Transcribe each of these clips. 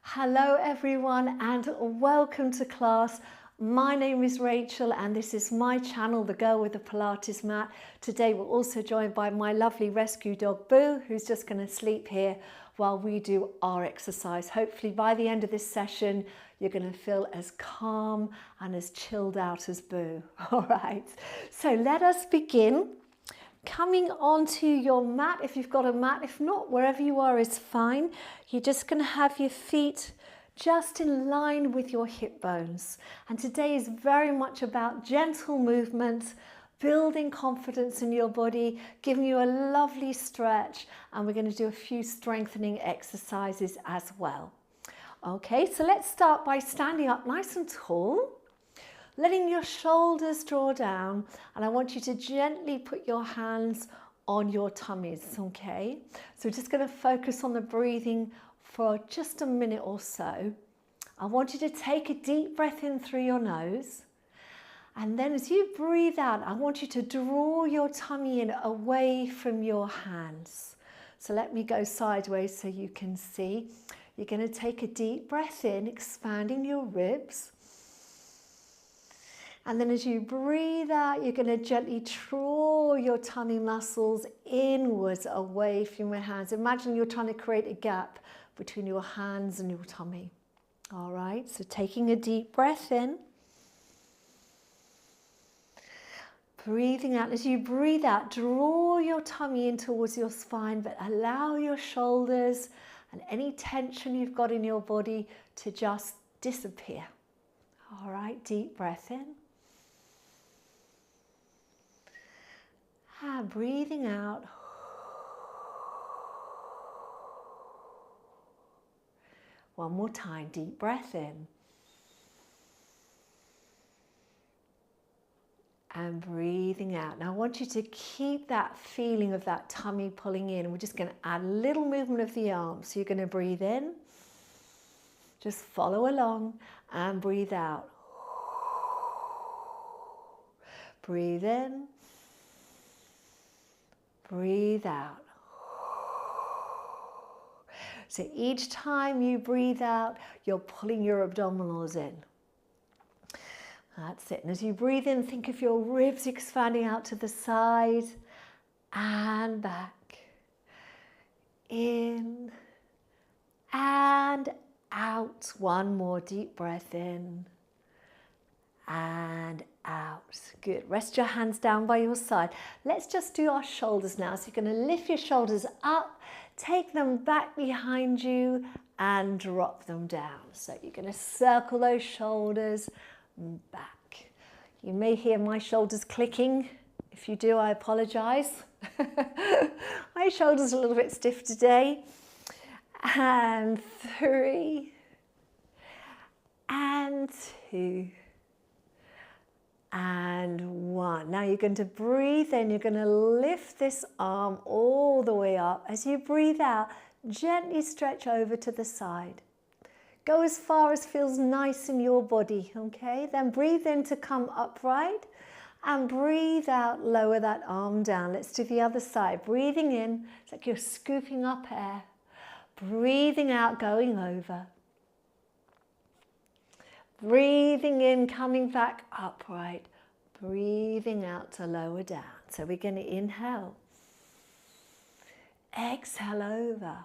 Hello everyone and welcome to class. My name is Rachel and this is my channel, The Girl with the Pilates Mat. Today we're also joined by my lovely rescue dog Boo, who's just going to sleep here while we do our exercise. Hopefully by the end of this session you're going to feel as calm and as chilled out as Boo. All right, so let us begin. Coming onto your mat, if you've got a mat, if not, wherever you are is fine. You're just going to have your feet just in line with your hip bones. And today is very much about gentle movement, building confidence in your body, giving you a lovely stretch, and we're going to do a few strengthening exercises as well. Okay, so let's start by standing up nice and tall. Letting your shoulders draw down, and I want you to gently put your hands on your tummies, okay? So we're just going to focus on the breathing for just a minute or so. I want you to take a deep breath in through your nose, and then as you breathe out, I want you to draw your tummy in away from your hands. So let me go sideways so you can see. You're going to take a deep breath in, expanding your ribs. And then as you breathe out, you're going to gently draw your tummy muscles inwards away from your hands. Imagine you're trying to create a gap between your hands and your tummy. All right, so taking a deep breath in. Breathing out. As you breathe out, draw your tummy in towards your spine, but allow your shoulders and any tension you've got in your body to just disappear. All right, deep breath in. And breathing out. One more time, deep breath in. And breathing out. Now I want you to keep that feeling of that tummy pulling in. We're just going to add a little movement of the arms. So you're going to breathe in. Just follow along and breathe out. Breathe in. Breathe out. So each time you breathe out, you're pulling your abdominals in. That's it. And as you breathe in, think of your ribs expanding out to the side and back. In and out. One more deep breath in and out. Good. Rest your hands down by your side. Let's just do our shoulders now. So you're going to lift your shoulders up, take them back behind you and drop them down. So you're going to circle those shoulders back. You may hear my shoulders clicking. If you do, I apologize. My shoulders are a little bit stiff today. And 3 and 2 and 1. Now you're going to breathe in, you're going to lift this arm all the way up. As you breathe out, gently stretch over to the side. Go as far as feels nice in your body, okay? Then breathe in to come upright and breathe out, lower that arm down. Let's do the other side. Breathing in, it's like you're scooping up air. Breathing out, going over. Breathing in, coming back upright. Breathing out to lower down. So we're going to inhale. Exhale over.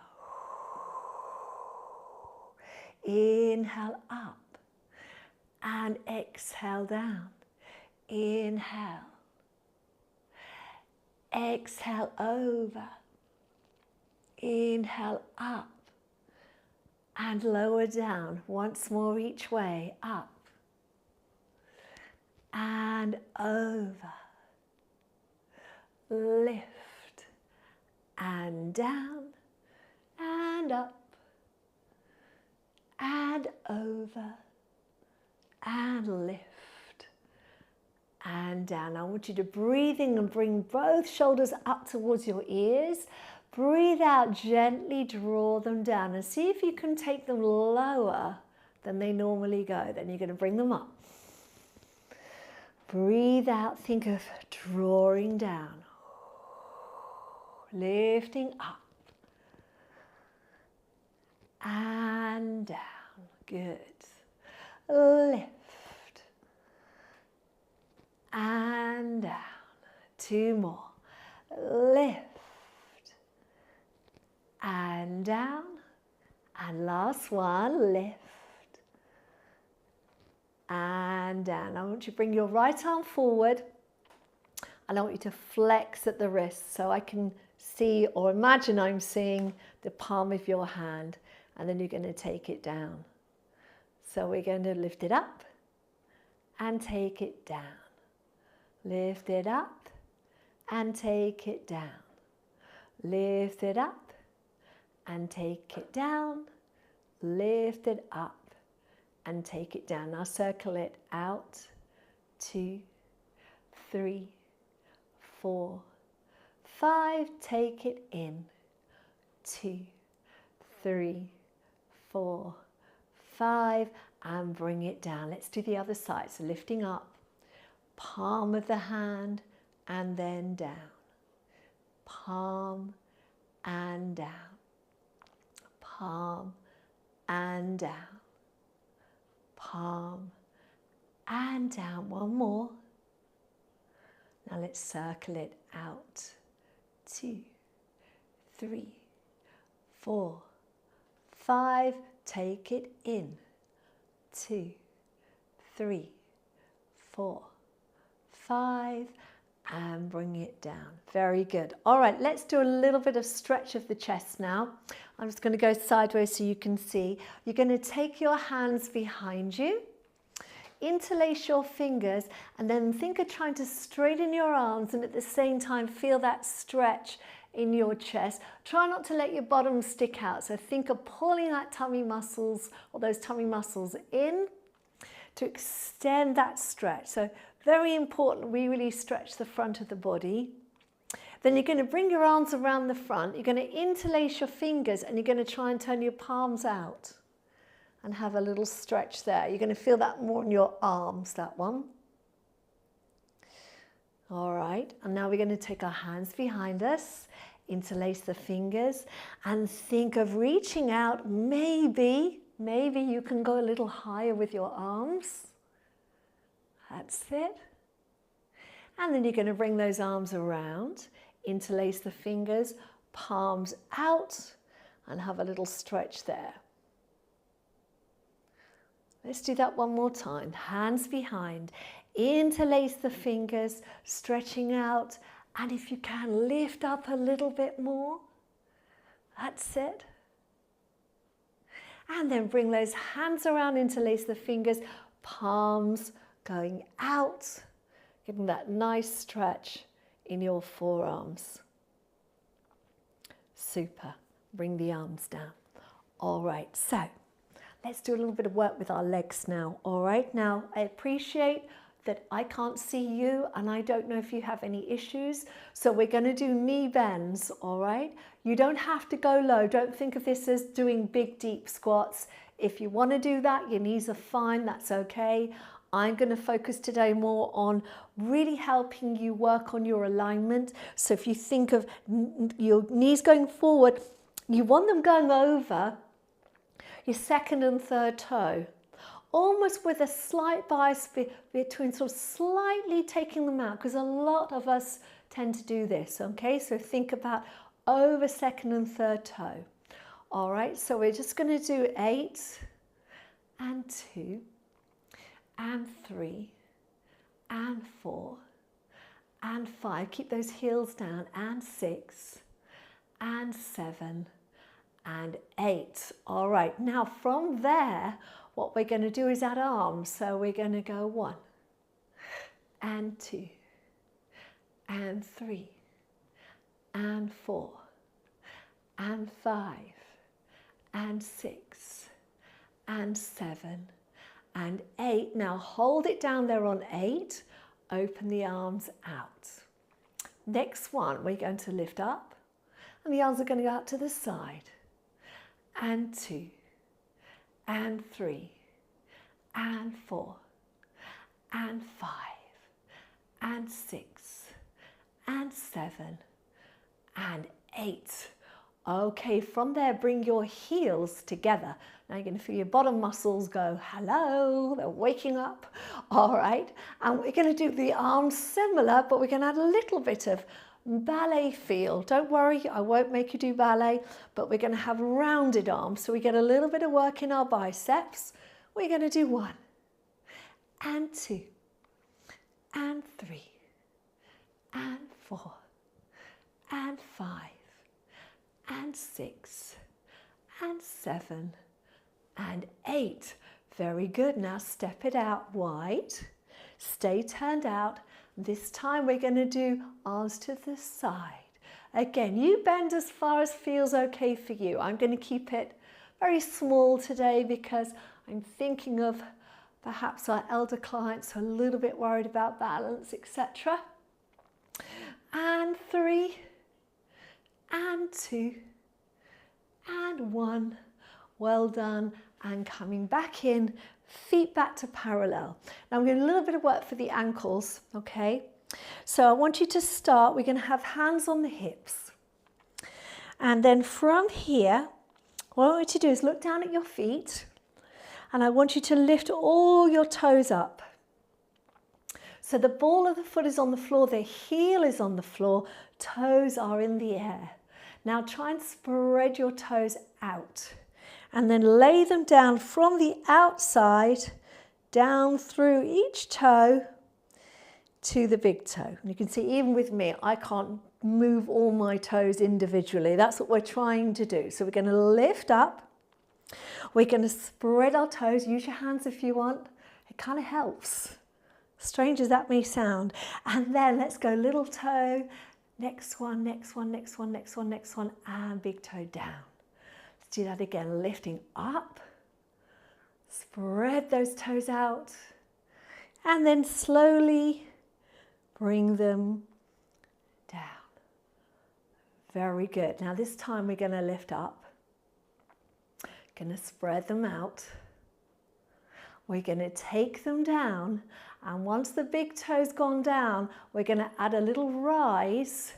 Inhale up. And exhale down. Inhale. Exhale over. Inhale up. And lower down, once more each way, up and over, lift and down and up and over and lift and down. I want you to breathe in and bring both shoulders up towards your ears. Breathe out, gently draw them down and see if you can take them lower than they normally go. Then you're going to bring them up. Breathe out, think of drawing down, lifting up and and down. Good. Lift and down. 2 more. Lift and down. And last one, lift and down. I want you to bring your right arm forward and I want you to flex at the wrist so I can see or imagine I'm seeing the palm of your hand, and then you're going to take it down. So we're going to lift it up and take it down. Lift it up and take it down. Lift it up and take it down. Lift it up and take it down. Now circle it out. 2, 3, 4, 5. Take it in. 2, 3, 4, 5. And bring it down. Let's do the other side. So lifting up, palm of the hand and then down. Palm and down. Palm and down. Palm and down. One more. Now let's circle it out. 2, 3, 4, 5. Take it in. 2, 3, 4, 5. And bring it down. Very good. All right, let's do a little bit of stretch of the chest now. I'm just going to go sideways so you can see. You're going to take your hands behind you, interlace your fingers, and then think of trying to straighten your arms and at the same time feel that stretch in your chest. Try not to let your bottom stick out. So think of pulling that tummy muscles or those tummy muscles in to extend that stretch. So very important, we really stretch the front of the body. Then you're going to bring your arms around the front. You're going to interlace your fingers and you're going to try and turn your palms out and have a little stretch there. You're going to feel that more in your arms, that one. All right, and now we're going to take our hands behind us, interlace the fingers and think of reaching out. Maybe you can go a little higher with your arms. That's it. And then you're going to bring those arms around, interlace the fingers, palms out, and have a little stretch there. Let's do that one more time. Hands behind, interlace the fingers, stretching out, and if you can, lift up a little bit more. That's it. And then bring those hands around, interlace the fingers, palms going out, giving that nice stretch in your forearms. Super. Bring the arms down. All right, so let's do a little bit of work with our legs now. All right, now I appreciate that I can't see you and I don't know if you have any issues. So we're going to do knee bends, all right? You don't have to go low. Don't think of this as doing big, deep squats. If you want to do that, your knees are fine. That's okay. I'm going to focus today more on really helping you work on your alignment. So if you think of your knees going forward, you want them going over your second and third toe, almost with a slight bias between sort of slightly taking them out, because a lot of us tend to do this, okay? So think about over second and third toe. All right, so we're just going to do 8 and 2 and 3 and 4 and 5. Keep those heels down. And 6 and 7 and 8. All right, now from there, what we're going to do is add arms. So we're going to go 1 and 2 and 3 and 4 and 5 and 6 and 7 and 8. Now hold it down there on 8. Open the arms out. Next one, we're going to lift up and the arms are going to go out to the side. And 2 and 3 and 4 and 5 and 6 and 7 and 8. Okay, from there, bring your heels together. Now you're going to feel your bottom muscles go, hello, they're waking up. All right, and we're going to do the arms similar, but we're going to add a little bit of ballet feel. Don't worry, I won't make you do ballet, but we're going to have rounded arms. So we get a little bit of work in our biceps. We're going to do 1 and 2 and 3 and 4 and 5 and 6 and 7 and 8. Very good. Now step it out wide. Stay turned out. This time we're going to do arms to the side. Again, you bend as far as feels okay for you. I'm going to keep it very small today because I'm thinking of perhaps our elder clients who are a little bit worried about balance, etc. And 3 and 2 and 1. Well done. And coming back in, feet back to parallel. Now we're going to do a little bit of work for the ankles, okay? So I want you to start, we're going to have hands on the hips. And then from here, what I want you to do is look down at your feet, and I want you to lift all your toes up. So the ball of the foot is on the floor, the heel is on the floor, toes are in the air. Now try and spread your toes out. And then lay them down from the outside, down through each toe to the big toe. And you can see even with me, I can't move all my toes individually. That's what we're trying to do. So we're going to lift up. We're going to spread our toes. Use your hands if you want. It kind of helps. Strange as that may sound. And then let's go little toe, next one, next one, next one, next one, next one, and big toe down. Do that again, lifting up, spread those toes out, and then slowly bring them down. Very good. Now this time we're going to lift up, going to spread them out. We're going to take them down, and once the big toe's gone down, we're going to add a little rise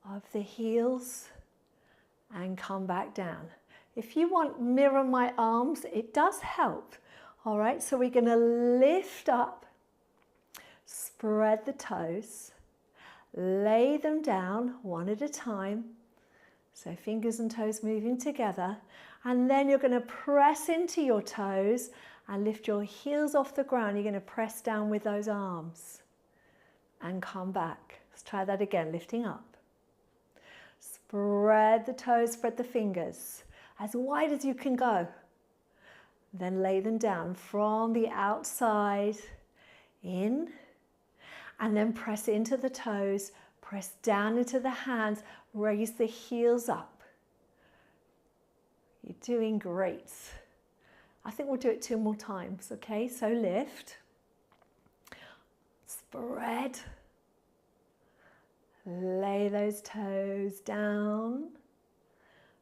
of the heels and come back down. If you want mirror my arms, it does help. All right, so we're going to lift up, spread the toes, lay them down one at a time. So fingers and toes moving together. And then you're going to press into your toes and lift your heels off the ground. You're going to press down with those arms and come back. Let's try that again, lifting up. Spread the toes, spread the fingers as wide as you can go. Then lay them down from the outside in, and then press into the toes, press down into the hands, raise the heels up. You're doing great. I think we'll do it 2 more times, okay? So lift, spread, lay those toes down,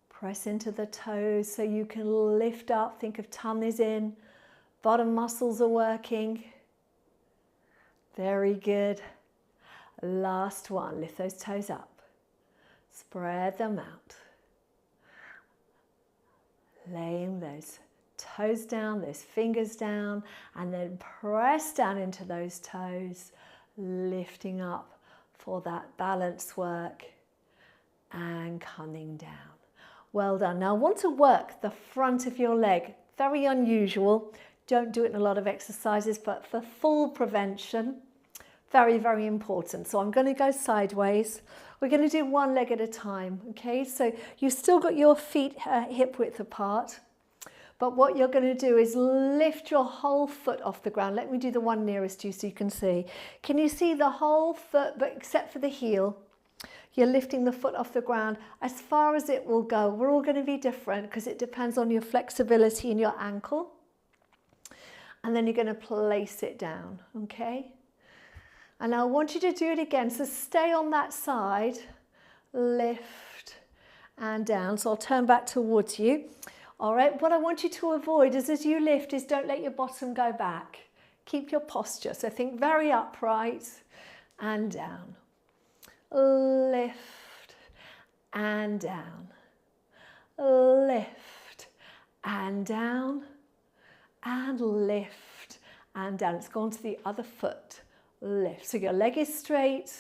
press into the toes so you can lift up. Think of tummies in, bottom muscles are working. Very good. Last one, lift those toes up, spread them out. Laying those toes down, those fingers down, and then press down into those toes, lifting up for that balance work and coming down. Well done. Now I want to work the front of your leg. Very unusual. Don't do it in a lot of exercises, but for full prevention, very, very important. So I'm going to go sideways. We're going to do one leg at a time, okay? So you've still got your feet hip width apart, but what you're going to do is lift your whole foot off the ground. Let me do the one nearest to you so you can see. Can you see the whole foot, but except for the heel? You're lifting the foot off the ground as far as it will go. We're all going to be different because it depends on your flexibility in your ankle. And then you're going to place it down, okay? And I want you to do it again. So stay on that side, lift and down. So I'll turn back towards you. All right, what I want you to avoid is as you lift is don't let your bottom go back. Keep your posture. So think very upright and down. Lift and down. Lift and down and lift and down. Let's go on to the other foot. Lift. So your leg is straight.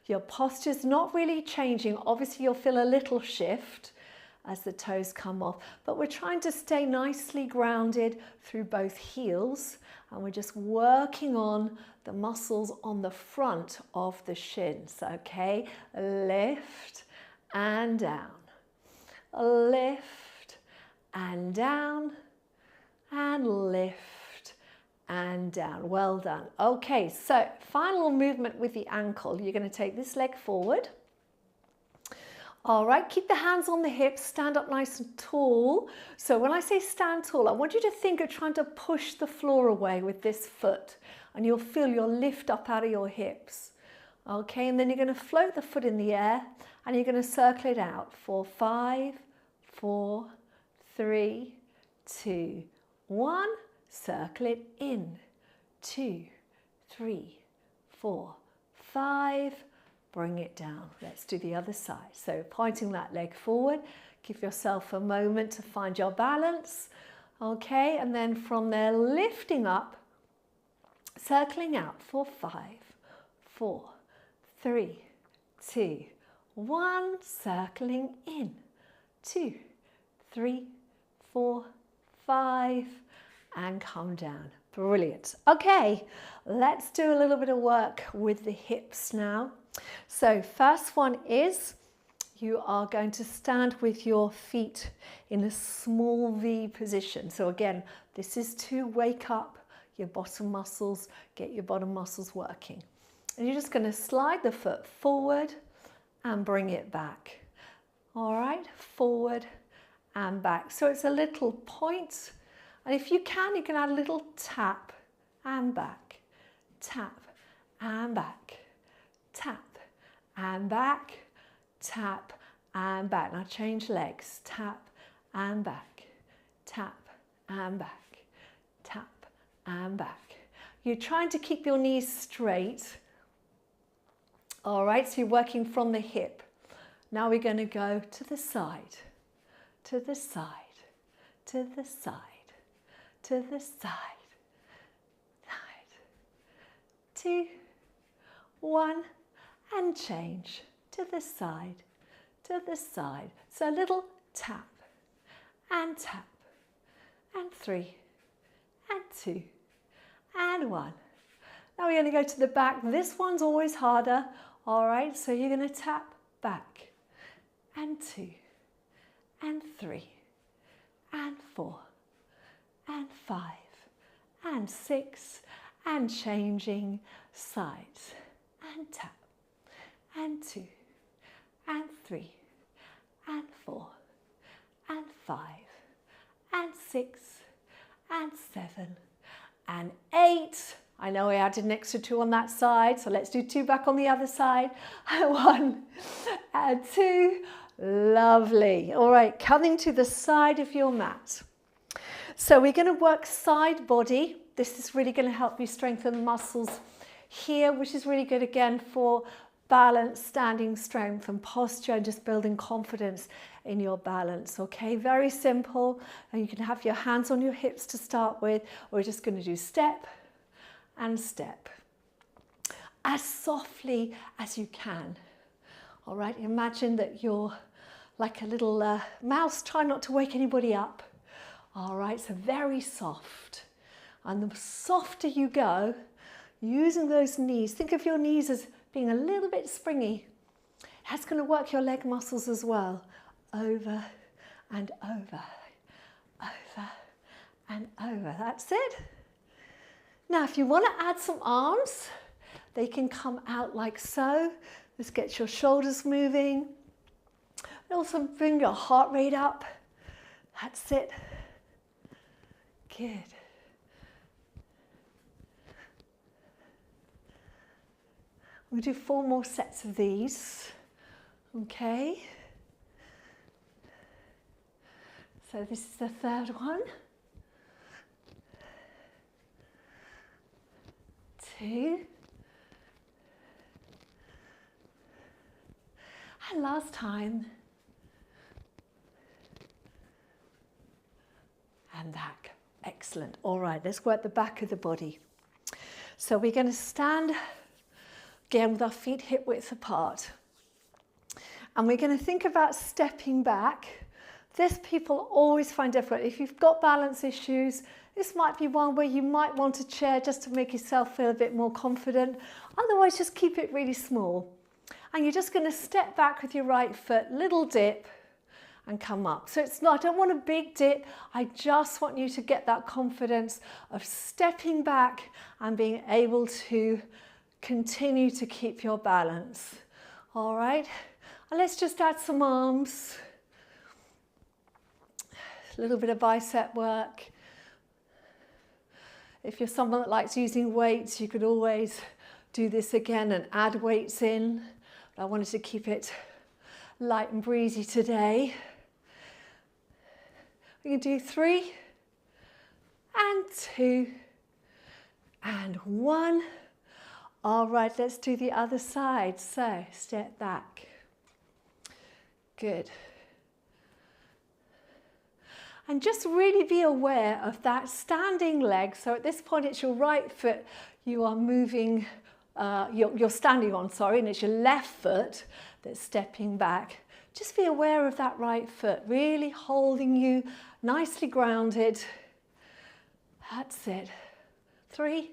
Your posture's not really changing. Obviously, you'll feel a little shift as the toes come off, but we're trying to stay nicely grounded through both heels, and we're just working on the muscles on the front of the shins, okay? Lift and down, lift and down, and lift and down. Well done. Okay, so final movement with the ankle. You're going to take this leg forward. All right, keep the hands on the hips, stand up nice and tall. So when I say stand tall, I want you to think of trying to push the floor away with this foot, and you'll feel your lift up out of your hips. Okay, and then you're going to float the foot in the air, and you're going to circle it out for 5, 4, 3, 2, 1. Circle it in. 2, 3, 4, 5. Bring it down. Let's do the other side. So pointing that leg forward, give yourself a moment to find your balance. Okay, and then from there, lifting up, circling out for 5, 4, 3, 2, 1. Circling in. 2, 3, 4, 5, and come down. Brilliant. Okay, let's do a little bit of work with the hips now. So first one is you are going to stand with your feet in a small V position. So again, this is to wake up your bottom muscles, get your bottom muscles working. And you're just going to slide the foot forward and bring it back. All right, forward and back. So it's a little point. And if you can add a little tap and back, tap and back, tap and back, tap and back. Now change legs, tap and back, tap and back, tap and back. You're trying to keep your knees straight. All right, so you're working from the hip. Now we're going to go to the side, to the side, to the side, to the side, side, 2, 1, and change to the side, to the side. So a little tap, and 3, and 2, and 1. Now we're going to go to the back. This one's always harder. All right, so you're going to tap back, and 2, and 3, and 4, and 5, and 6, and changing sides, and tap, and 2, and 3, and 4, and 5, and 6, and 7, and 8. I know I added an extra 2 on that side, so let's do 2 back on the other side. 1 and 2. Lovely. All right, coming to the side of your mat. So we're going to work side body. This is really going to help you strengthen the muscles here, which is really good again for balance, standing strength and posture, and just building confidence in your balance. Okay, very simple. And you can have your hands on your hips to start with. We're just going to do step and step as softly as you can. All right, imagine that you're like a little mouse. Try not to wake anybody up. All right, so very soft. And the softer you go, using those knees, think of your knees as being a little bit springy. That's going to work your leg muscles as well. Over and over, over and over. That's it. Now, if you want to add some arms, they can come out like so. This gets your shoulders moving. And also bring your heart rate up. That's it. Good. We'll do 4 more sets of these. Okay. So this is the third one. 2. And last time, and back. Excellent. All right, let's work the back of the body. So we're going to stand again with our feet hip width apart. And we're going to think about stepping back. This people always find difficult. If you've got balance issues, this might be one where you might want a chair just to make yourself feel a bit more confident. Otherwise, just keep it really small. And you're just going to step back with your right foot, little dip, and come up. So it's not, I don't want a big dip. I just want you to get that confidence of stepping back and being able to continue to keep your balance. All right. And let's just add some arms. A little bit of bicep work. If you're someone that likes using weights, you could always do this again and add weights in. But I wanted to keep it light and breezy today. We can do 3 and 2 and 1. All right, let's do the other side. So step back. Good. And just really be aware of that standing leg. So at this point, it's your right foot you are moving, you're standing on, sorry, and it's your left foot that's stepping back. Just be aware of that right foot, really holding you nicely grounded. That's it. 3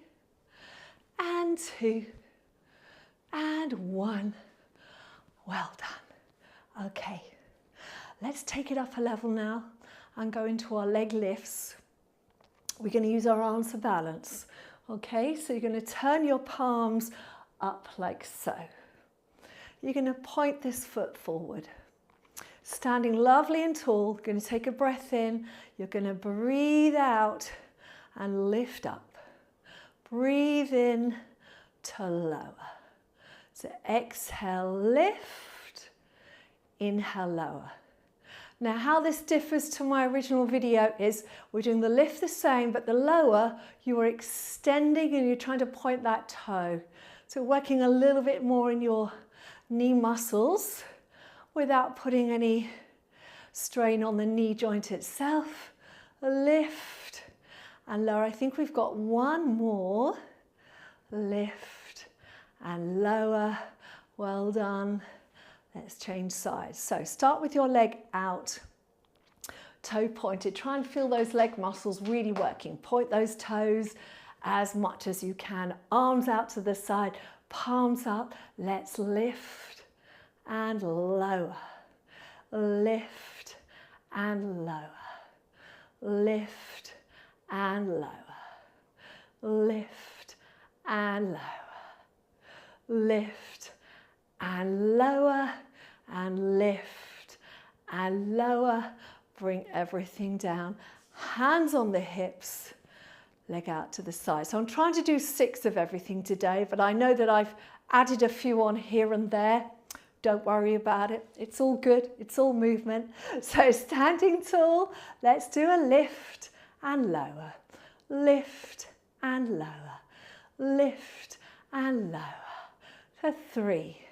and 2 and 1. Well done. Okay, let's take it up a level now and go into our leg lifts. We're going to use our arms for balance. Okay, so you're going to turn your palms up like so. You're going to point this foot forward. Standing lovely and tall, going to take a breath in. You're going to breathe out and lift up. Breathe in to lower. So exhale, lift. Inhale, lower. Now how this differs to my original video is we're doing the lift the same, but the lower you are extending and you're trying to point that toe. So working a little bit more in your knee muscles without putting any strain on the knee joint itself. Lift and lower. I think we've got one more. Lift and lower. Well done. Let's change sides. So start with your leg out, toe pointed. Try and feel those leg muscles really working. Point those toes as much as you can. Arms out to the side, palms up. Let's lift and lower. Lift and lower. Lift and lower. Lift and lower. Lift and lower. And lift and lower. Bring everything down. Hands on the hips, leg out to the side. So I'm trying to do 6 of everything today, but I know that I've added a few on here and there. Don't worry about it. It's all good. It's all movement. So standing tall, let's do a lift and lower. Lift and lower. Lift and lower. For 3.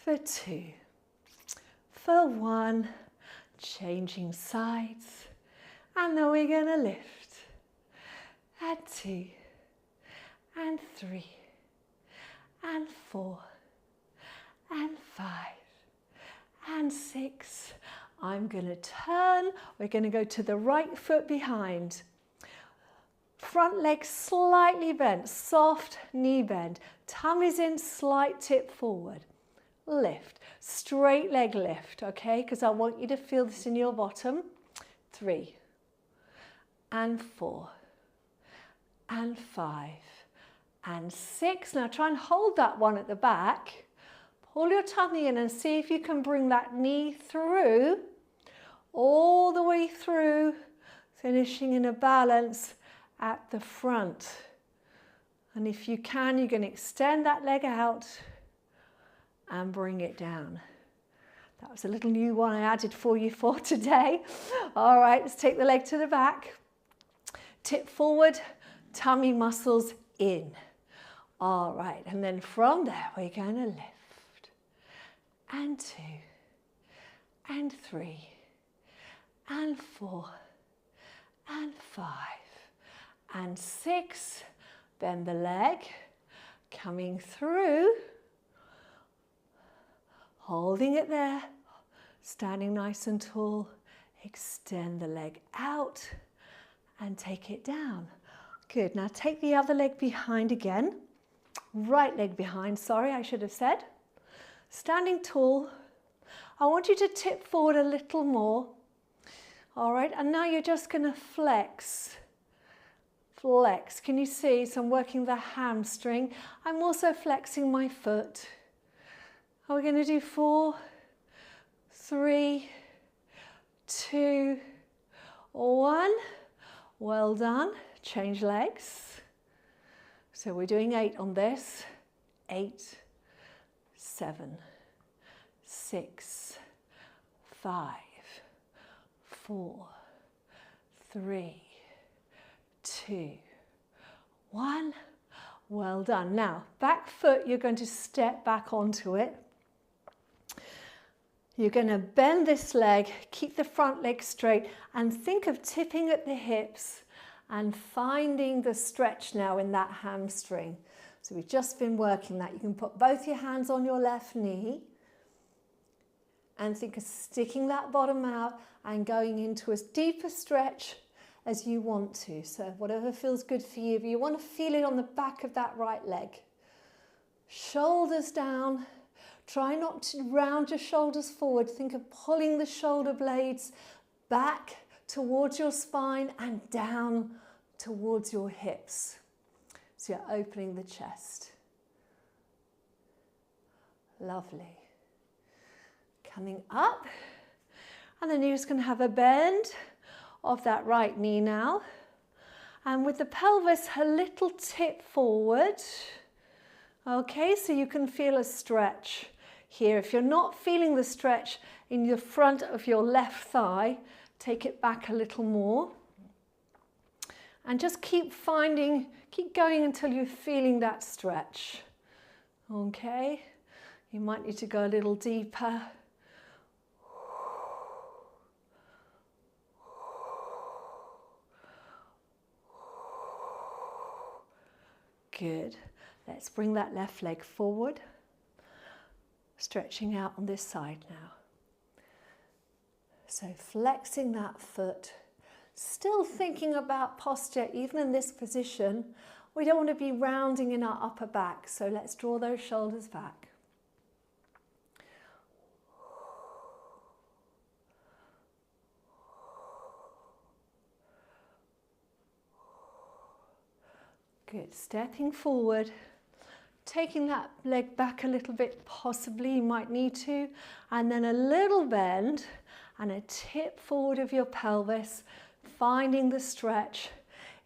For 2, for 1, changing sides, and then we're going to lift, and 2, and 3, and 4, and 5, and 6. I'm going to turn, we're going to go to the right foot behind. Front leg slightly bent, soft knee bend, tummy's in, slight tip forward. Lift, straight leg lift, okay? Because I want you to feel this in your bottom. 3, and 4, and 5, and 6. Now try and hold that one at the back. Pull your tummy in and see if you can bring that knee through, all the way through, finishing in a balance at the front. And if you can, you're going to extend that leg out and bring it down. That was a little new one I added for you for today. All right, let's take the leg to the back. Tip forward, tummy muscles in. All right, and then from there, we're going to lift. And 2, and 3, and 4, and 5 and 6. Bend the leg, coming through, holding it there, standing nice and tall. Extend the leg out and take it down. Good. Now take the other leg behind again. Right leg behind, sorry, I should have said. Standing tall. I want you to tip forward a little more. All right, and now you're just going to flex. Flex. Can you see? So I'm working the hamstring. I'm also flexing my foot. Are we going to do 4, 3, 2, 1. Well done. Change legs. So we're doing 8 on this. 8, 7, 6, 5, 4, 3, 2, 1. Well done. Now, back foot, you're going to step back onto it. You're going to bend this leg, keep the front leg straight, and think of tipping at the hips and finding the stretch now in that hamstring. So we've just been working that. You can put both your hands on your left knee and think of sticking that bottom out and going into as deep a stretch as you want to. So whatever feels good for you. But you want to feel it on the back of that right leg. Shoulders down. Try not to round your shoulders forward. Think of pulling the shoulder blades back towards your spine and down towards your hips. So you're opening the chest. Lovely. Coming up. And then you're just going to have a bend of that right knee now. And with the pelvis a little tip forward. Okay, so you can feel a stretch here. If you're not feeling the stretch in the front of your left thigh, take it back a little more. And just keep going until you're feeling that stretch. Okay, you might need to go a little deeper. Good. Let's bring that left leg forward. Stretching out on this side now. So flexing that foot. Still thinking about posture, even in this position. We don't want to be rounding in our upper back. So let's draw those shoulders back. Good. Stepping forward. Taking that leg back a little bit, possibly you might need to, and then a little bend and a tip forward of your pelvis, finding the stretch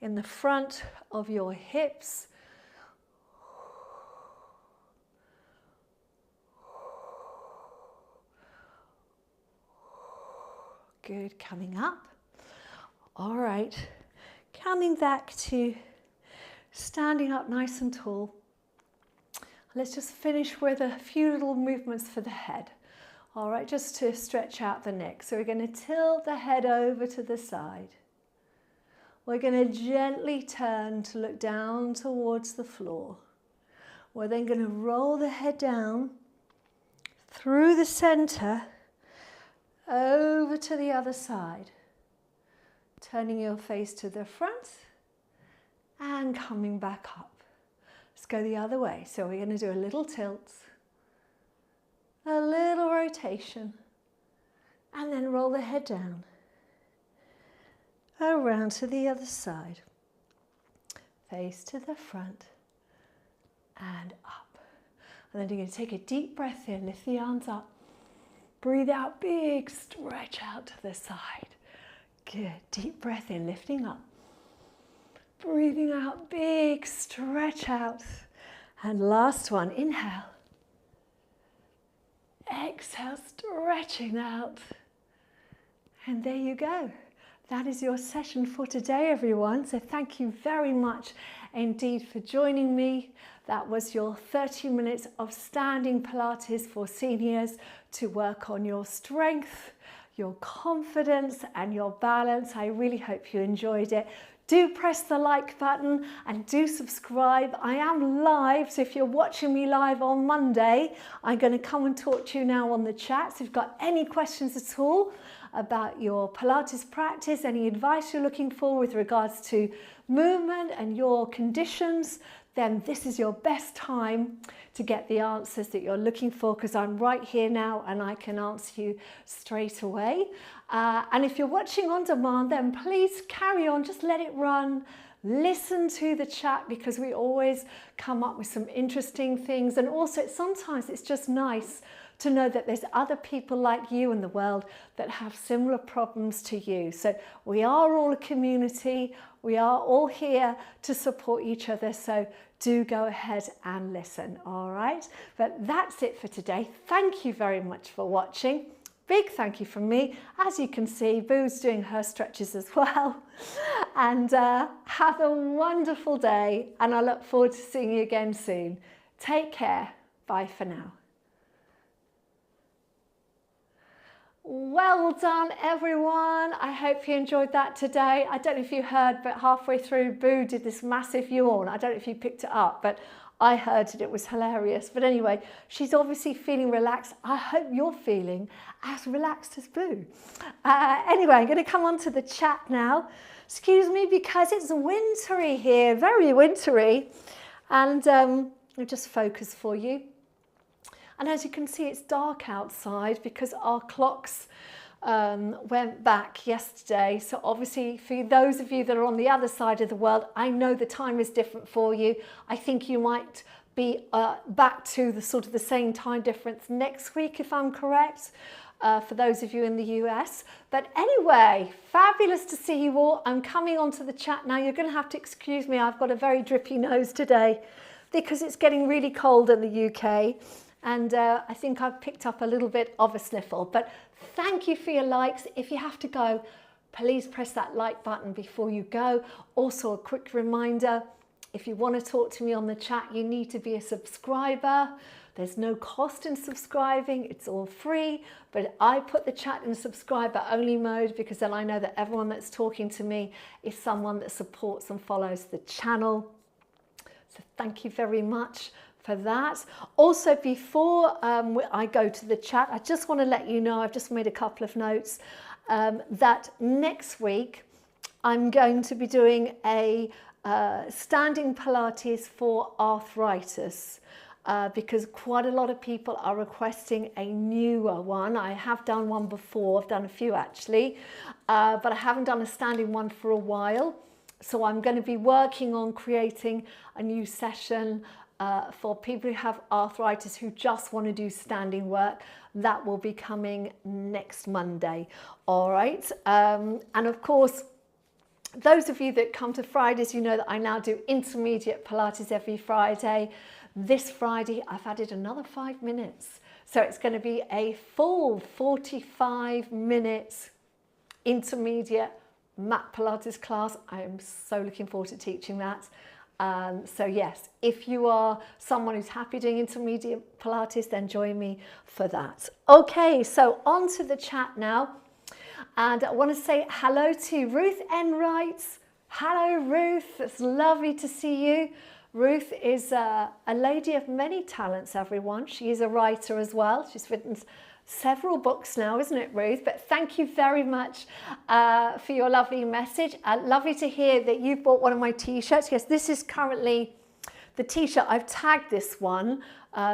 in the front of your hips. Good, coming up. All right, coming back to standing up nice and tall. Let's just finish with a few little movements for the head. All right, just to stretch out the neck. So we're going to tilt the head over to the side. We're going to gently turn to look down towards the floor. We're then going to roll the head down through the center over to the other side. Turning your face to the front and coming back up. Let's go the other way. So we're going to do a little tilt, a little rotation, and then roll the head down, around to the other side, face to the front, and up. And then you're going to take a deep breath in, lift the arms up, breathe out, big stretch out to the side. Good, deep breath in, lifting up. Breathing out, big stretch out. And last one, inhale. Exhale, stretching out. And there you go. That is your session for today, everyone. So thank you very much indeed for joining me. That was your 30 minutes of standing Pilates for seniors to work on your strength, your confidence and your balance. I really hope you enjoyed it. Do press the like button and do subscribe. I am live, so if you're watching me live on Monday, I'm going to come and talk to you now on the chat. So if you've got any questions at all about your Pilates practice, any advice you're looking for with regards to movement and your conditions, then this is your best time to get the answers that you're looking for, because I'm right here now and I can answer you straight away. And if you're watching on demand, then please carry on, just let it run. Listen to the chat, because we always come up with some interesting things. And also sometimes it's just nice to know that there's other people like you in the world that have similar problems to you. So we are all a community. We are all here to support each other. So do go ahead and listen, all right? But that's it for today. Thank you very much for watching. Big thank you from me. As you can see, Boo's doing her stretches as well. And have a wonderful day. And I look forward to seeing you again soon. Take care. Bye for now. Well done, everyone. I hope you enjoyed that today. I don't know if you heard, but halfway through, Boo did this massive yawn. I don't know if you picked it up, but I heard it. It was hilarious. But anyway, she's obviously feeling relaxed. I hope you're feeling as relaxed as Boo. Anyway, I'm going to come on to the chat now. Excuse me, because it's wintry here, very wintry. And I'll just focus for you. And as you can see, it's dark outside because our clocks went back yesterday. So obviously for those of you that are on the other side of the world, I know the time is different for you. I think you might be back to the sort of the same time difference next week, if I'm correct, for those of you in the US. But anyway, fabulous to see you all. I'm coming onto the chat now. You're going to have to excuse me. I've got a very drippy nose today because it's getting really cold in the UK. And I think I've picked up a little bit of a sniffle. But thank you for your likes. If you have to go, please press that like button before you go. Also, a quick reminder, if you want to talk to me on the chat, you need to be a subscriber. There's no cost in subscribing. It's all free. But I put the chat in subscriber only mode because then I know that everyone that's talking to me is someone that supports and follows the channel. So thank you very much for that. Also, before I go to the chat, I just want to let you know, I've just made a couple of notes, that next week I'm going to be doing a standing Pilates for arthritis, because quite a lot of people are requesting a newer one. I have done one before, I've done a few actually, but I haven't done a standing one for a while. So I'm going to be working on creating a new session for people who have arthritis who just want to do standing work. That will be coming next Monday. All right. And of course, those of you that come to Fridays, you know that I now do intermediate Pilates every Friday. This Friday, I've added another 5 minutes. So it's going to be a full 45 minutes intermediate mat Pilates class. I am so looking forward to teaching that. So yes, if you are someone who's happy doing intermediate Pilates, then join me for that. Okay, so on to the chat now. And I want to say hello to Ruth Enright. Hello, Ruth. It's lovely to see you. Ruth is a lady of many talents, everyone. She is a writer as well. She's written several books now, isn't it, Ruth? But thank you very much for your lovely message. Lovely to hear that you've bought one of my t-shirts. Yes, this is currently the t-shirt. I've tagged this one.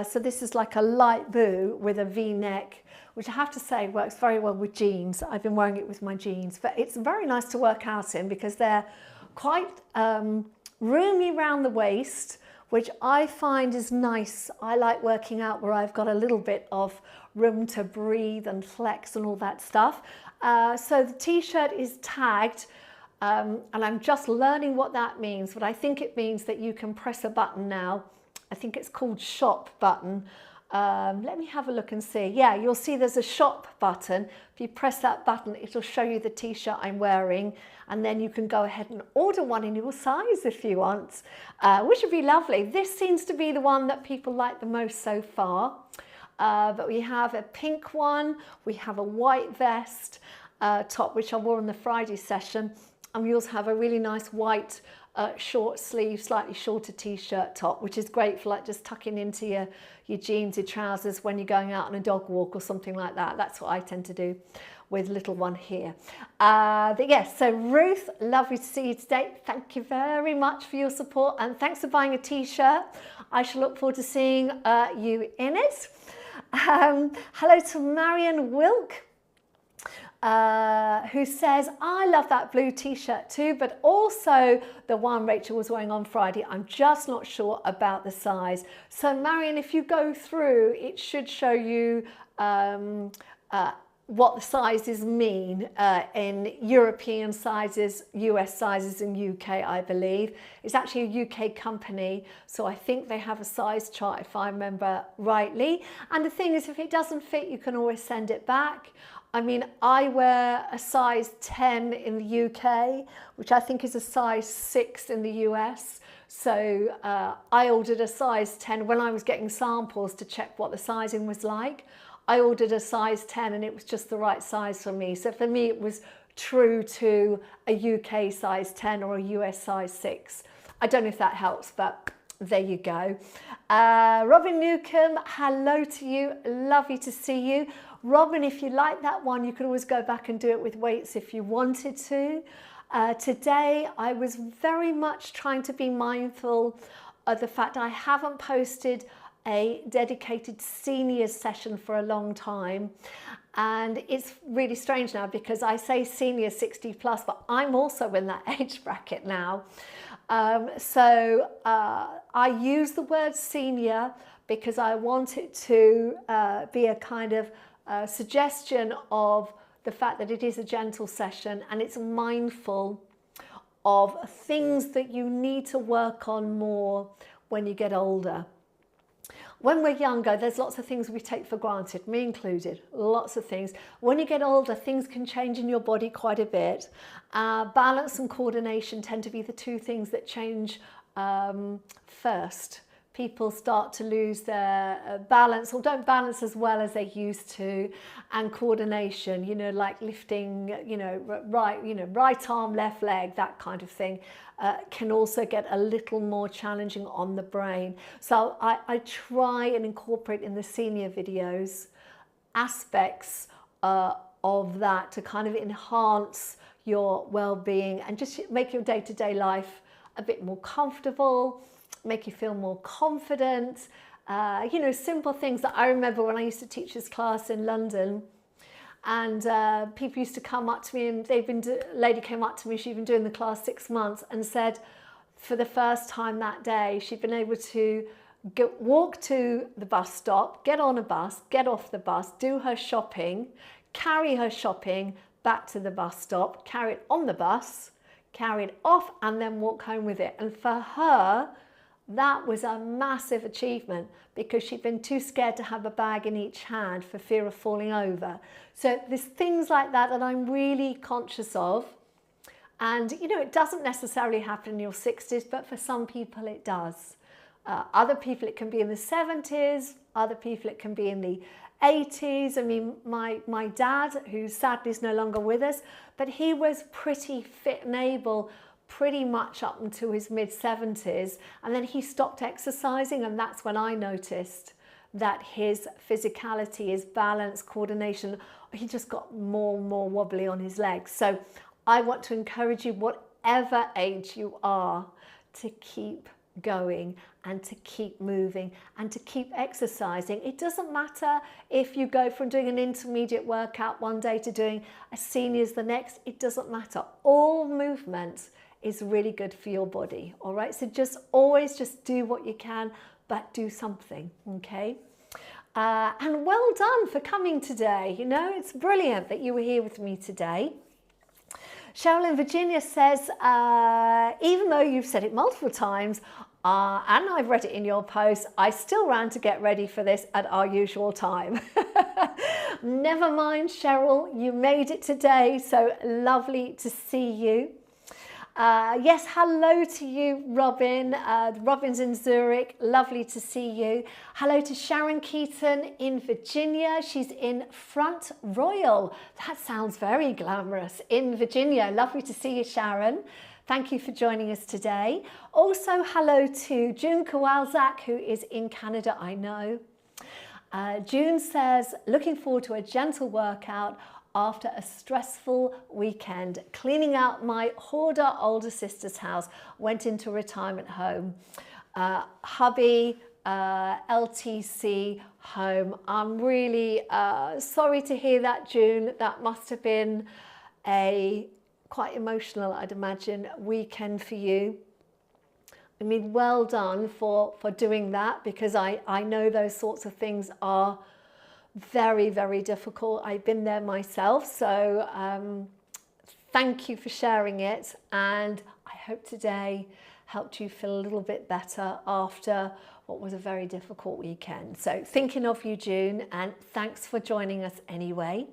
So this is like a light blue with a V-neck, which I have to say works very well with jeans. I've been wearing it with my jeans, but it's very nice to work out in because they're quite roomy around the waist, which I find is nice. I like working out where I've got a little bit of room to breathe and flex and all that stuff. So the t-shirt is tagged, and I'm just learning what that means, but I think it means that you can press a button now. I think it's called shop button. Let me have a look and see. Yeah, you'll see there's a shop button. If you press that button, it'll show you the t-shirt I'm wearing, and then you can go ahead and order one in your size if you want, which would be lovely. This seems to be the one that people like the most so far. but we have a pink one, we have a white vest top, which I wore on the Friday session, and we also have a really nice white short sleeve, slightly shorter t-shirt top, which is great for like just tucking into your jeans, your trousers when you're going out on a dog walk or something like that. That's what I tend to do with little one here. But yes, so Ruth, lovely to see you today. Thank you very much for your support, and thanks for buying a t-shirt. I shall look forward to seeing you in it. Hello to Marion Wilk, who says, I love that blue t-shirt too, but also the one Rachel was wearing on Friday. I'm just not sure about the size. So Marion, if you go through, it should show you what the sizes mean in European sizes, US sizes, and UK, I believe. It's actually a UK company, so I think they have a size chart if I remember rightly. And the thing is, if it doesn't fit, you can always send it back. I mean, I wear a size 10 in the UK, which I think is a size 6 in the US. So I ordered a size 10 when I was getting samples to check what the sizing was like. I ordered a size 10 and it was just the right size for me. So for me, it was true to a UK size 10 or a US size 6. I don't know if that helps, but there you go. Robin Newcomb, hello to you. Lovely to see you. Robin, if you like that one, you could always go back and do it with weights if you wanted to. Today, I was very much trying to be mindful of the fact I haven't posted a dedicated seniors session for a long time, and it's really strange now because I say senior 60 plus, but I'm also in that age bracket now. So I use the word senior because I want it to be a kind of suggestion of the fact that it is a gentle session and it's mindful of things that you need to work on more when you get older. When we're younger, there's lots of things we take for granted, me included, lots of things. When you get older, things can change in your body quite a bit. Balance and coordination tend to be the two things that change first. People start to lose their balance or don't balance as well as they used to, and coordination, you know, like lifting, right arm, left leg, that kind of thing, can also get a little more challenging on the brain. So I try and incorporate in the senior videos aspects of that to kind of enhance your well-being and just make your day-to-day life a bit more comfortable, make you feel more confident. Simple things that I remember when I used to teach this class in London, and people used to come up to me, and a lady came up to me, she'd been doing the class 6 months, and said for the first time that day she'd been able to walk to the bus stop, get on a bus, get off the bus, do her shopping, carry her shopping back to the bus stop, carry it on the bus, carry it off, and then walk home with it. And for her, that was a massive achievement because she'd been too scared to have a bag in each hand for fear of falling over. So there's things like that that I'm really conscious of. And, it doesn't necessarily happen in your 60s, but for some people it does. Other people, it can be in the 70s. Other people, it can be in the 80s. I mean, my dad, who sadly is no longer with us, but he was pretty fit and able pretty much up until his mid-70s, and then he stopped exercising, and that's when I noticed that his physicality, his balance, coordination, he just got more and more wobbly on his legs. So I want to encourage you, whatever age you are, to keep going and to keep moving and to keep exercising. It doesn't matter if you go from doing an intermediate workout one day to doing a seniors the next. It doesn't matter. All movement is really good for your body. All right, so always do what you can, but do something. Okay, and well done for coming today. It's brilliant that you were here with me today. Cheryl in Virginia says, even though you've said it multiple times, and I've read it in your post, I still ran to get ready for this at our usual time. Never mind, Cheryl, you made it today, so lovely to see you. Yes, hello to you, Robin. Robin's in Zurich. Lovely to see you. Hello to Sharon Keaton in Virginia. She's in Front Royal. That sounds very glamorous. In Virginia. Lovely to see you, Sharon. Thank you for joining us today. Also, hello to June Kowalczak, who is in Canada, I know. June says, looking forward to a gentle workout after a stressful weekend. Cleaning out my hoarder older sister's house. Went into retirement home. Hubby, LTC home. I'm really sorry to hear that, June. That must have been a quite emotional, I'd imagine, weekend for you. I mean, well done for doing that, because I know those sorts of things are very, very difficult. I've been there myself, so thank you for sharing it, and I hope today helped you feel a little bit better after what was a very difficult weekend. So thinking of you, June, and thanks for joining us anyway.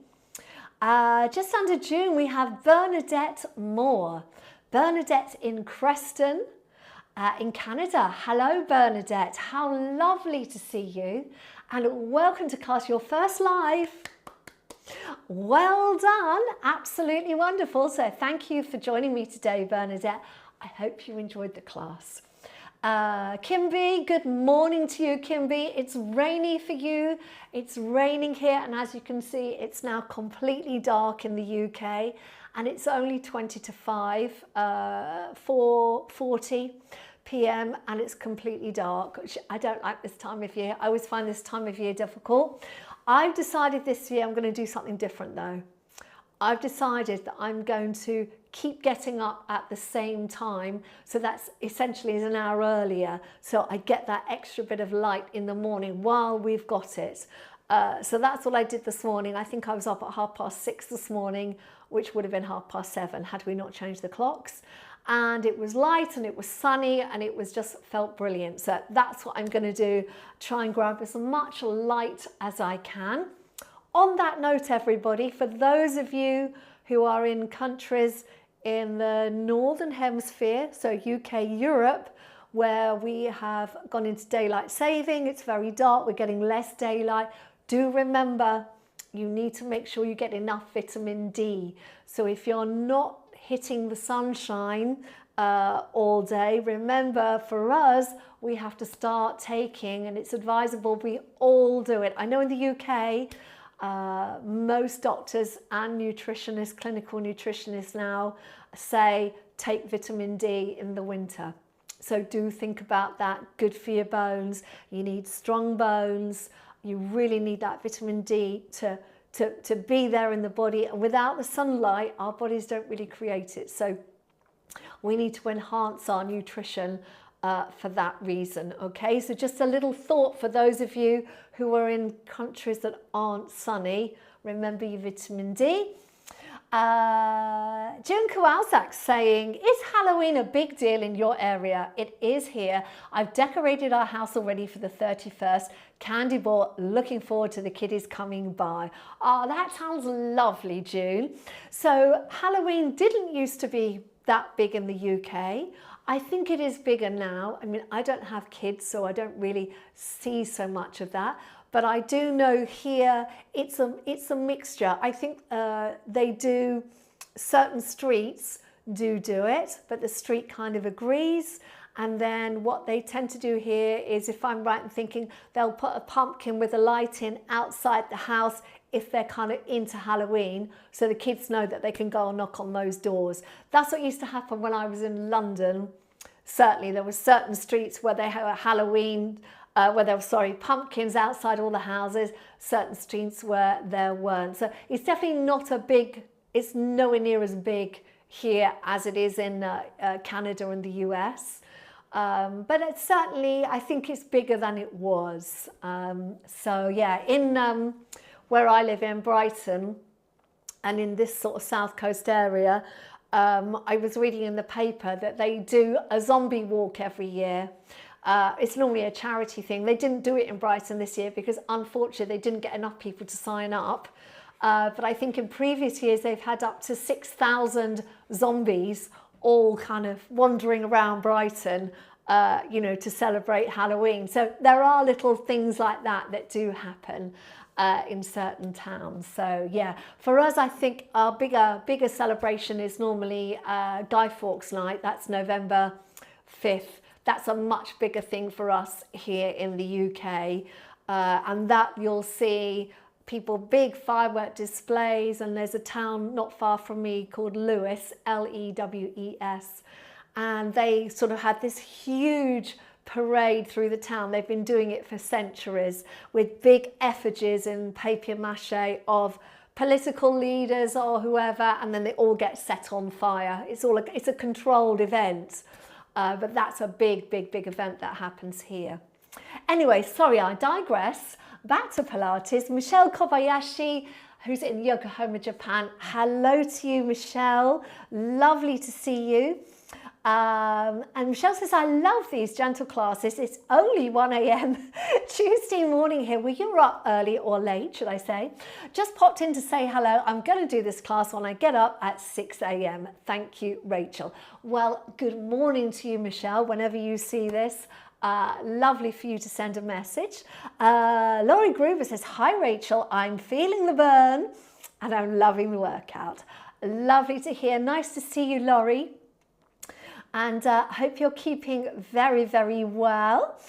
Just under June, we have Bernadette Moore. Bernadette in Creston, in Canada. Hello, Bernadette. How lovely to see you. And welcome to class, your first live. Well done. Absolutely wonderful. So thank you for joining me today, Bernadette. I hope you enjoyed the class. Kimby, good morning to you, Kimby. It's rainy for you. It's raining here, and as you can see, it's now completely dark in the UK, and it's only 20 to 5, 4:40 p.m. and it's completely dark, which I don't like this time of year. I always find this time of year difficult. I've decided this year I'm going to do something different though. I've decided that I'm going to keep getting up at the same time, so that's essentially an hour earlier, so I get that extra bit of light in the morning while we've got it. So that's what I did this morning. I think I was up at 6:30 this morning, which would have been 7:30 had we not changed the clocks. And it was light and it was sunny and it was just felt brilliant. So that's what I'm going to do, try and grab as much light as I can. On that note, everybody, for those of you who are in countries in the Northern Hemisphere, so UK, Europe, where we have gone into daylight saving, it's very dark, we're getting less daylight, do remember you need to make sure you get enough vitamin D. So if you're not hitting the sunshine all day, remember for us, we have to start taking, and it's advisable we all do it. I know in the UK, most doctors and nutritionists, clinical nutritionists now say take vitamin D in the winter. So do think about that. Good for your bones. You need strong bones. You really need that vitamin D to be there in the body, and without the sunlight our bodies don't really create it, so we need to enhance our nutrition for that reason. Okay, so just a little thought for those of you who are in countries that aren't sunny, remember your vitamin D. June Kowalczak saying, is Halloween a big deal in your area? It is here. I've decorated our house already for the 31st. Candy ball, looking forward to the kiddies coming by. Oh, that sounds lovely, June. So Halloween didn't used to be that big in the UK. I think it is bigger now. I mean, I don't have kids, so I don't really see so much of that. But I do know here it's a mixture. I think they do, certain streets do it, but the street kind of agrees. And then what they tend to do here is, if I'm right in thinking, they'll put a pumpkin with a light in outside the house if they're kind of into Halloween, so the kids know that they can go and knock on those doors. That's what used to happen when I was in London. Certainly there were certain streets where they had a Halloween, where there were, pumpkins outside all the houses, certain streets where there weren't. So it's definitely not a big, it's nowhere near as big here as it is in Canada and the US. But it's certainly, I think it's bigger than it was. So yeah, in where I live in Brighton, and in this sort of south coast area, I was reading in the paper that they do a zombie walk every year. It's normally a charity thing. They didn't do it in Brighton this year because unfortunately they didn't get enough people to sign up. But I think in previous years they've had up to 6,000 zombies all kind of wandering around Brighton, you know, to celebrate Halloween. So there are little things like that that do happen in certain towns. So yeah, for us, I think our bigger celebration is normally Guy Fawkes Night. That's November 5th. That's a much bigger thing for us here in the UK. And that you'll see people, big firework displays, and there's a town not far from me called Lewes, Lewes, and they sort of had this huge parade through the town. They've been doing it for centuries with big effigies in papier-mâché of political leaders or whoever, and then they all get set on fire. It's a controlled event, but that's a big event that happens here. Anyway, sorry, I digress. Back to Pilates. Michelle Kobayashi, who's in Yokohama, Japan. Hello to you, Michelle. Lovely to see you. And Michelle says, I love these gentle classes. It's only 1 a.m. Tuesday morning here. Well, you're up early or late, should I say. Just popped in to say hello. I'm going to do this class when I get up at 6 a.m. Thank you, Rachel. Well, good morning to you, Michelle, whenever you see this. Lovely for you to send a message. Laurie Gruber says, hi Rachel, I'm feeling the burn and I'm loving the workout. Lovely to hear. Nice to see you, Laurie. And hope you're keeping very well.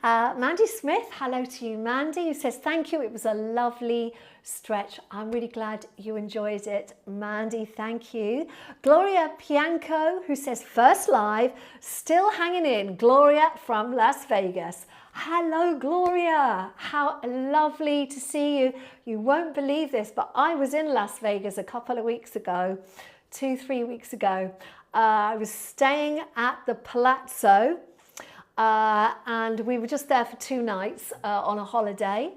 Mandy Smith, hello to you, Mandy, who says, thank you. It was a lovely stretch. I'm really glad you enjoyed it. Mandy, thank you. Gloria Pianco, who says, first live, still hanging in. Gloria from Las Vegas. Hello, Gloria. How lovely to see you. You won't believe this, but I was in Las Vegas a couple of weeks ago, 2-3 weeks ago. I was staying at the Palazzo and we were just there for 2 nights on a holiday,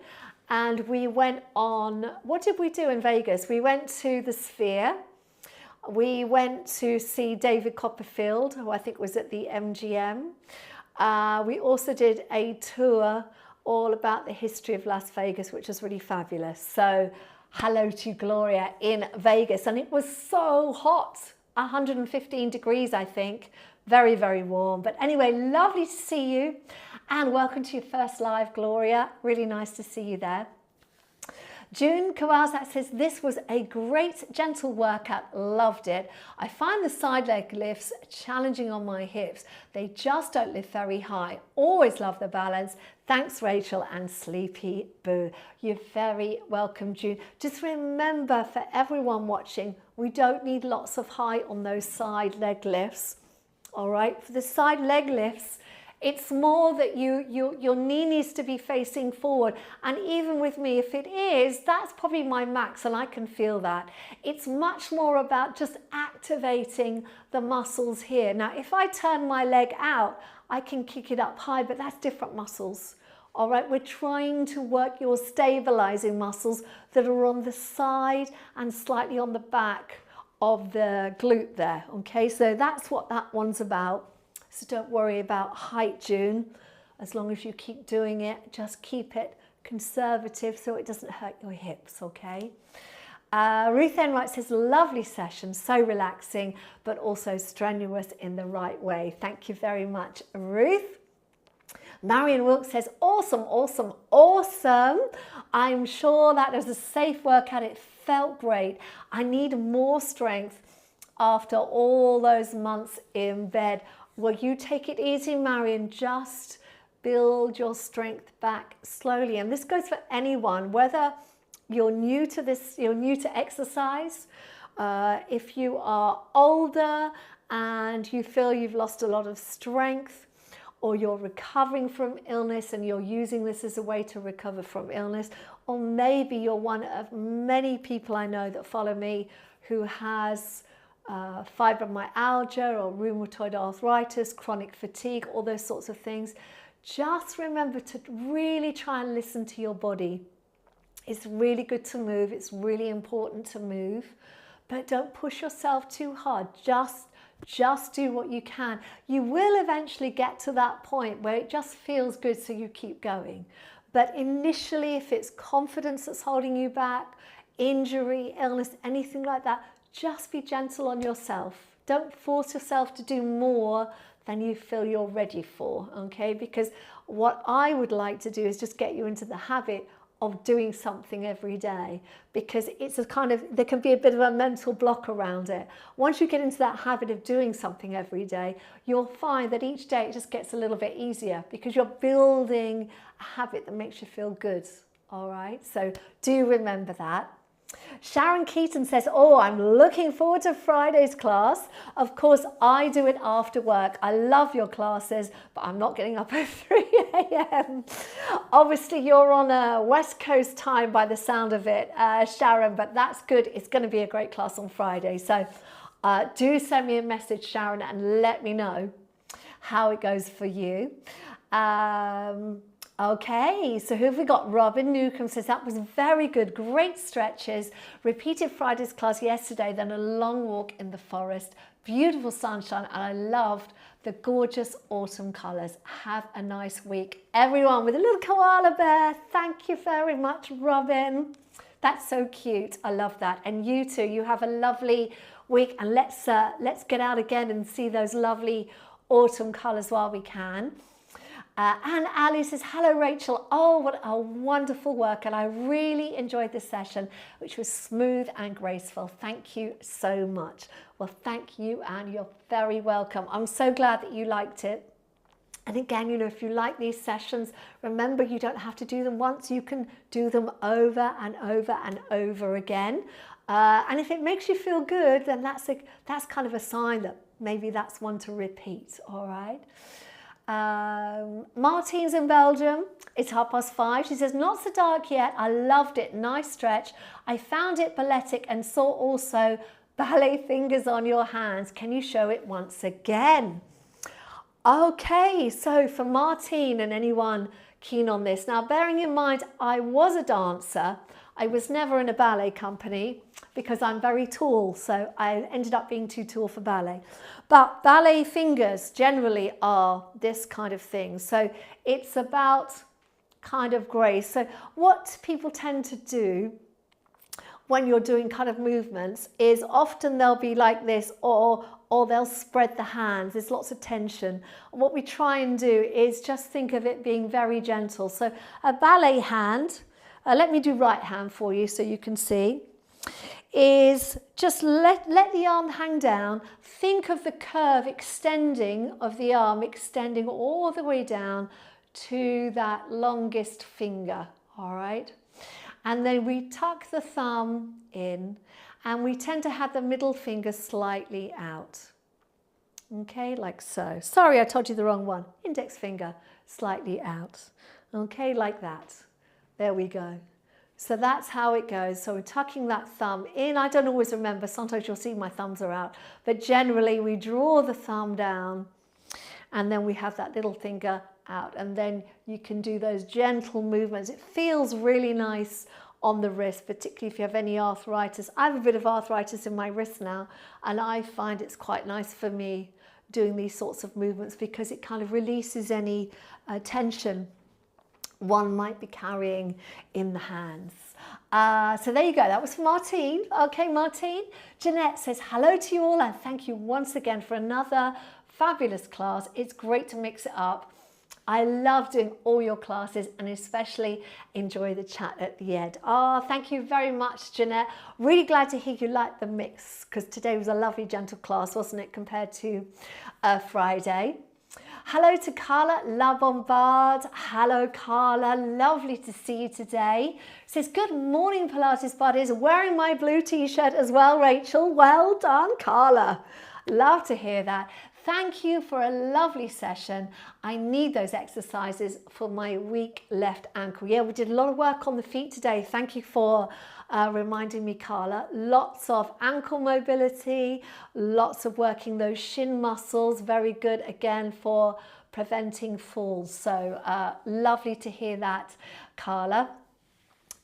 and we went on, what did we do in Vegas? We went to the Sphere, we went to see David Copperfield, who I think was at the MGM. We also did a tour all about the history of Las Vegas, which was really fabulous. So hello to Gloria in Vegas, and it was so hot. 115 degrees, I think. Very warm. But anyway, lovely to see you. And welcome to your first live, Gloria. Really nice to see you there. June Kawazak says, this was a great gentle workout. Loved it. I find the side leg lifts challenging on my hips. They just don't lift very high. Always love the balance. Thanks, Rachel and Sleepy Boo. You're very welcome, June. Just remember, for everyone watching, we don't need lots of height on those side leg lifts. All right, for the side leg lifts, it's more that your knee needs to be facing forward. And even with me, if it is, that's probably my max and I can feel that. It's much more about just activating the muscles here. Now, if I turn my leg out, I can kick it up high, but that's different muscles. All right, we're trying to work your stabilizing muscles that are on the side and slightly on the back of the glute there. Okay, so that's what that one's about. So don't worry about height, June. As long as you keep doing it, just keep it conservative so it doesn't hurt your hips, okay? Ruth Enright says, lovely session, so relaxing, but also strenuous in the right way. Thank you very much, Ruth. Marion Wilkes says, awesome. I'm sure that was a safe workout. It felt great. I need more strength after all those months in bed. Well, you take it easy, Marion. Just build your strength back slowly. And this goes for anyone, whether you're new to this, you're new to exercise, if you are older and you feel you've lost a lot of strength, or you're recovering from illness and you're using this as a way to recover from illness, or maybe you're one of many people I know that follow me who has fibromyalgia or rheumatoid arthritis, chronic fatigue, all those sorts of things. Just remember to really try and listen to your body. It's really good to move. It's really important to move, but don't push yourself too hard. Just do what you can. You will eventually get to that point where it just feels good, so you keep going. But initially, if it's confidence that's holding you back, injury, illness, anything like that, just be gentle on yourself. Don't force yourself to do more than you feel you're ready for, okay? Because what I would like to do is just get you into the habit of doing something every day, because it's a kind of, there can be a bit of a mental block around it. Once you get into that habit of doing something every day, you'll find that each day it just gets a little bit easier because you're building a habit that makes you feel good, all right? So do remember that. Sharon Keaton says, oh, I'm looking forward to Friday's class. Of course, I do it after work. I love your classes, but I'm not getting up at 3 a.m. Obviously, you're on a West Coast time by the sound of it, Sharon, but that's good. It's going to be a great class on Friday. So do send me a message, Sharon, and let me know how it goes for you. Okay, so who have we got? Robin Newcomb says, that was very good, great stretches. Repeated Friday's class yesterday, then a long walk in the forest. Beautiful sunshine, and I loved the gorgeous autumn colours. Have a nice week. Everyone with a little koala bear, thank you very much, Robin. That's so cute, I love that. And you too, you have a lovely week, and let's get out again and see those lovely autumn colours while we can. And Ali says, hello, Rachel. Oh, what a wonderful work. And I really enjoyed this session, which was smooth and graceful. Thank you so much. Well, thank you, and you're very welcome. I'm so glad that you liked it. And again, you know, if you like these sessions, remember, you don't have to do them once. You can do them over and over and over again. And if it makes you feel good, then that's kind of a sign that maybe that's one to repeat, all right? Martine's in Belgium. It's 5:30. She says, not so dark yet. I loved it. Nice stretch. I found it balletic and saw also ballet fingers on your hands. Can you show it once again? Okay, so for Martine and anyone keen on this. Now, bearing in mind, I was a dancer. I was never in a ballet company because I'm very tall, so I ended up being too tall for ballet. But ballet fingers generally are this kind of thing. So it's about kind of grace. So what people tend to do when you're doing kind of movements is often they'll be like this, or they'll spread the hands. There's lots of tension. And what we try and do is just think of it being very gentle. So a ballet hand, let me do right hand for you so you can see, is just let the arm hang down. Think of the curve extending of the arm, extending all the way down to that longest finger, all right? And then we tuck the thumb in, and we tend to have the middle finger slightly out. Okay, like so. Sorry, I told you the wrong one. Index finger slightly out. Okay, like that. There we go. So that's how it goes. So we're tucking that thumb in. I don't always remember. Sometimes you'll see my thumbs are out. But generally, we draw the thumb down, and then we have that little finger out. And then you can do those gentle movements. It feels really nice on the wrist, particularly if you have any arthritis. I have a bit of arthritis in my wrist now, and I find it's quite nice for me doing these sorts of movements because it kind of releases any tension one might be carrying in the hands. So there you go, that was for Martine. Okay, Martine. Jeanette says, hello to you all, and thank you once again for another fabulous class. It's great to mix it up. I love doing all your classes, and especially enjoy the chat at the end. Oh, thank you very much, Jeanette. Really glad to hear you like the mix, because today was a lovely, gentle class, wasn't it, compared to Friday. Hello to Carla La Bombard. Hello, Carla. Lovely to see you today. Says, good morning, Pilates buddies. Wearing my blue t-shirt as well, Rachel. Well done, Carla. Love to hear that. Thank you for a lovely session. I need those exercises for my weak left ankle. Yeah, we did a lot of work on the feet today. Thank you for reminding me, Carla. Lots of ankle mobility, lots of working those shin muscles. Very good, again, for preventing falls. So lovely to hear that, Carla.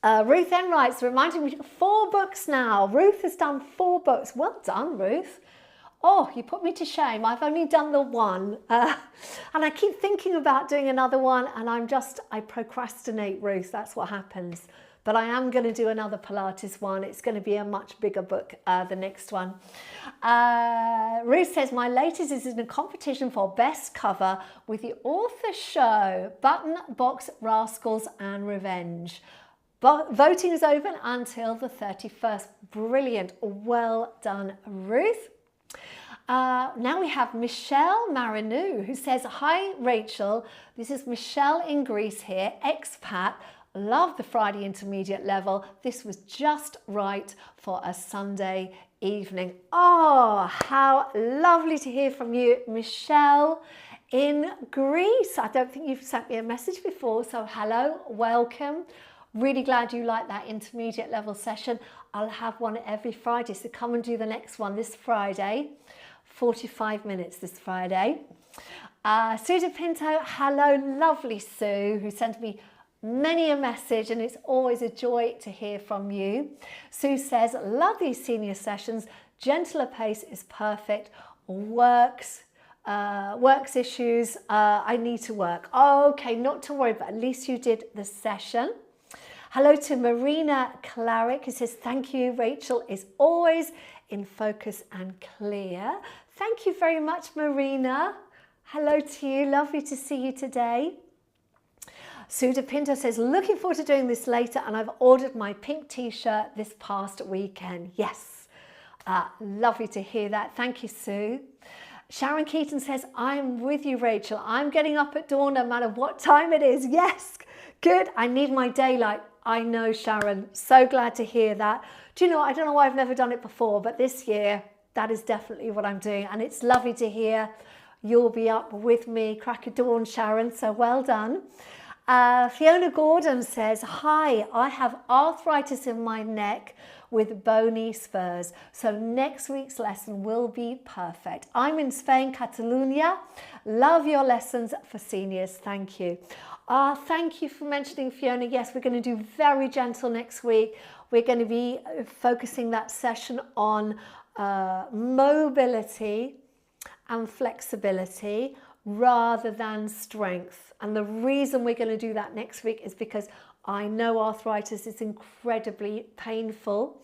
Ruth Enright's reminding me, 4 books now. Ruth has done 4 books. Well done, Ruth. Oh, you put me to shame. I've only done the one. And I keep thinking about doing another one, and I procrastinate, Ruth. That's what happens. but I am going to do another Pilates one. It's going to be a much bigger book, the next one. Ruth says, my latest is in a competition for best cover with the author show, Button, Box, Rascals and Revenge. But voting is open until the 31st. Brilliant. Well done, Ruth. Now we have Michelle Marinou, who says, hi Rachel, this is Michelle in Greece here, expat, love the Friday intermediate level. This was just right for a Sunday evening. Oh, how lovely to hear from you, Michelle in Greece. I don't think you've sent me a message before, so hello, welcome. Really glad you like that intermediate level session. I'll have one every Friday, so come and do the next one this Friday. 45 minutes this Friday. Sue De Pinto, hello, lovely Sue, who sent me many a message, and it's always a joy to hear from you. Sue says, love these senior sessions. Gentler pace is perfect. Works issues, I need to work. Okay, not to worry, but at least you did the session. Hello to Marina Clarick, who says, thank you, Rachel is always in focus and clear. Thank you very much, Marina. Hello to you, lovely to see you today. Sue De Pinto says, looking forward to doing this later, and I've ordered my pink t-shirt this past weekend. Yes, lovely to hear that. Thank you, Sue. Sharon Keaton says, I'm with you, Rachel. I'm getting up at dawn no matter what time it is. Yes, good. I need my daylight. I know, Sharon. So glad to hear that. Do you know, I don't know why I've never done it before, but this year, that is definitely what I'm doing. And it's lovely to hear you'll be up with me, crack of dawn, Sharon. So well done. Fiona Gordon says, hi, I have arthritis in my neck with bony spurs. So next week's lesson will be perfect. I'm in Spain, Catalonia. Love your lessons for seniors. Thank you. Thank you for mentioning, Fiona. Yes, we're going to do very gentle next week. We're going to be focusing that session on mobility and flexibility rather than strength. And the reason we're going to do that next week is because I know arthritis is incredibly painful.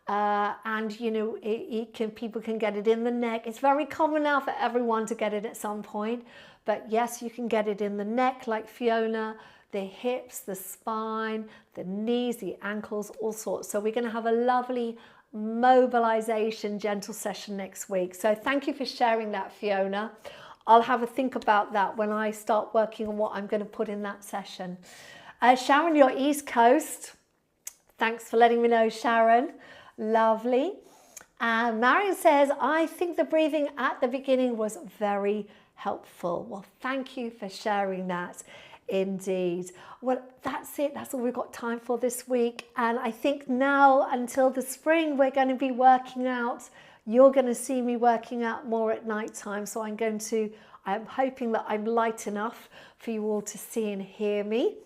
And you know, people can get it in the neck. It's very common now for everyone to get it at some point. But yes, you can get it in the neck like Fiona, the hips, the spine, the knees, the ankles, all sorts. So we're going to have a lovely mobilization gentle session next week. So thank you for sharing that, Fiona. I'll have a think about that when I start working on what I'm going to put in that session. Sharon, you're East Coast. Thanks for letting me know, Sharon. Lovely. And Marion says, I think the breathing at the beginning was very helpful. Well, thank you for sharing that. Indeed. Well, that's it. That's all we've got time for this week. And I think now until the spring, we're going to be working out. You're going to see me working out more at night time. So I'm hoping that I'm light enough for you all to see and hear me.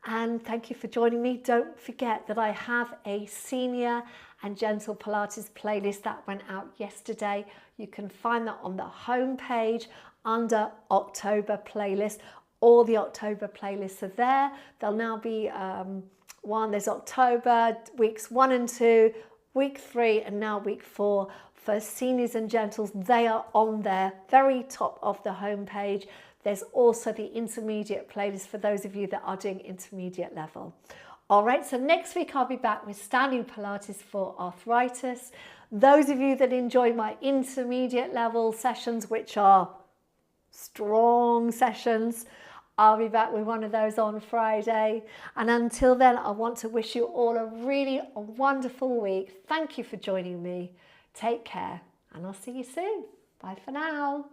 And thank you for joining me. Don't forget that I have a senior and gentle Pilates playlist that went out yesterday. You can find that on the home page under October playlist. All the October playlists are there. There'll now be there's October, weeks 1 and 2, week 3, and now week 4 for seniors and gentles. They are on there, very top of the home page. There's also the intermediate playlist for those of you that are doing intermediate level. All right, so next week I'll be back with standing Pilates for arthritis. Those of you that enjoy my intermediate level sessions, which are strong sessions, I'll be back with one of those on Friday. And until then, I want to wish you all a really wonderful week. Thank you for joining me. Take care, and I'll see you soon. Bye for now.